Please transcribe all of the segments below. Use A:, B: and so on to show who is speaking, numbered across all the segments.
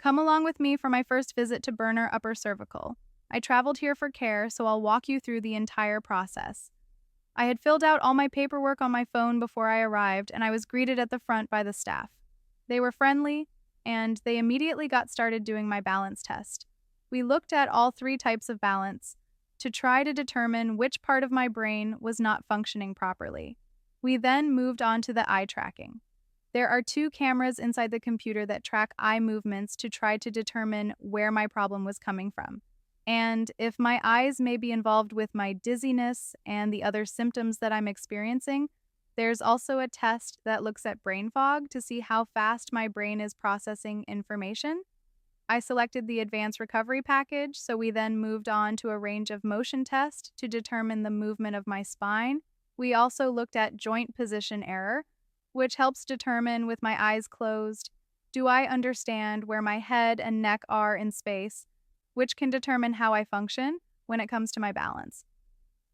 A: Come along with me for my first visit to Burner Upper Cervical. I traveled here for care, so I'll walk you through the entire process. I had filled out all my paperwork on my phone before I arrived, and I was greeted at the front by the staff. They were friendly, and they immediately got started doing my balance test. We looked at all three types of balance to try to determine which part of my brain was not functioning properly. We then moved on to the eye tracking. There are two cameras inside the computer that track eye movements to try to determine where my problem was coming from. And if my eyes may be involved with my dizziness and the other symptoms that I'm experiencing, there's also a test that looks at brain fog to see how fast my brain is processing information. I selected the advanced recovery package, so we then moved on to a range of motion tests to determine the movement of my spine. We also looked at joint position error, which helps determine with my eyes closed, do I understand where my head and neck are in space, which can determine how I function when it comes to my balance.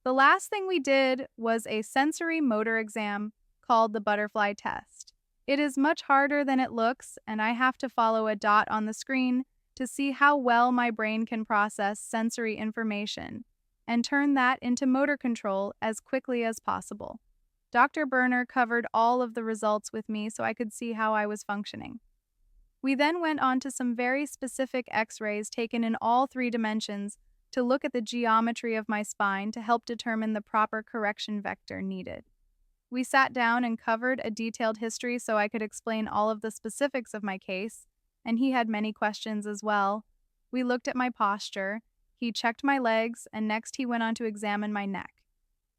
A: The last thing we did was a sensory motor exam called the butterfly test. It is much harder than it looks, and I have to follow a dot on the screen to see how well my brain can process sensory information and turn that into motor control as quickly as possible. Dr. Burner covered all of the results with me so I could see how I was functioning. We then went on to some very specific x-rays taken in all three dimensions to look at the geometry of my spine to help determine the proper correction vector needed. We sat down and covered a detailed history so I could explain all of the specifics of my case, and he had many questions as well. We looked at my posture, he checked my legs, and next he went on to examine my neck.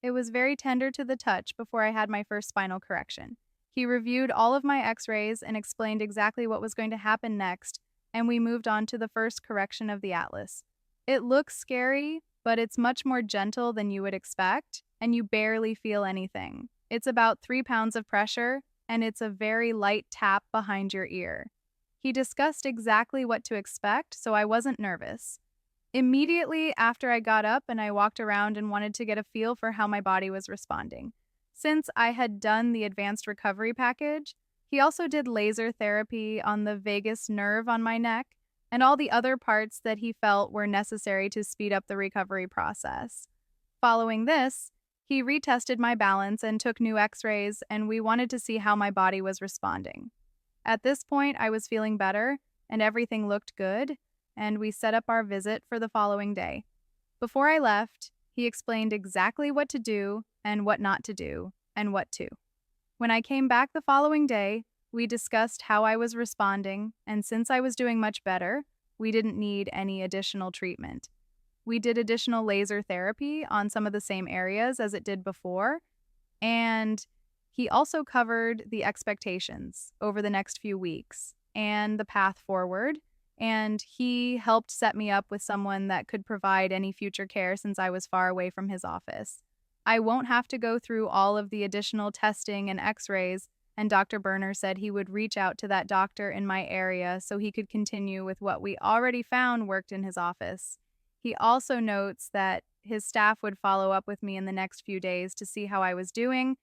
A: It was very tender to the touch before I had my first spinal correction. He reviewed all of my x-rays and explained exactly what was going to happen next, and we moved on to the first correction of the atlas. It looks scary, but it's much more gentle than you would expect, and you barely feel anything. It's about 3 pounds of pressure, and it's a very light tap behind your ear. He discussed exactly what to expect, so I wasn't nervous. Immediately after I got up and I walked around and wanted to get a feel for how my body was responding. Since I had done the advanced recovery package, he also did laser therapy on the vagus nerve on my neck and all the other parts that he felt were necessary to speed up the recovery process. Following this, he retested my balance and took new x-rays, and we wanted to see how my body was responding. At this point, I was feeling better and everything looked good, and we set up our visit for the following day. Before I left, he explained exactly what to do and what not to do and what to. When I came back the following day, we discussed how I was responding, and since I was doing much better, we didn't need any additional treatment. We did additional laser therapy on some of the same areas as it did before, and he also covered the expectations over the next few weeks and the path forward, and he helped set me up with someone that could provide any future care since I was far away from his office. I won't have to go through all of the additional testing and x-rays, and Dr. Burner said he would reach out to that doctor in my area so he could continue with what we already found worked in his office. He also notes that his staff would follow up with me in the next few days to see how I was doing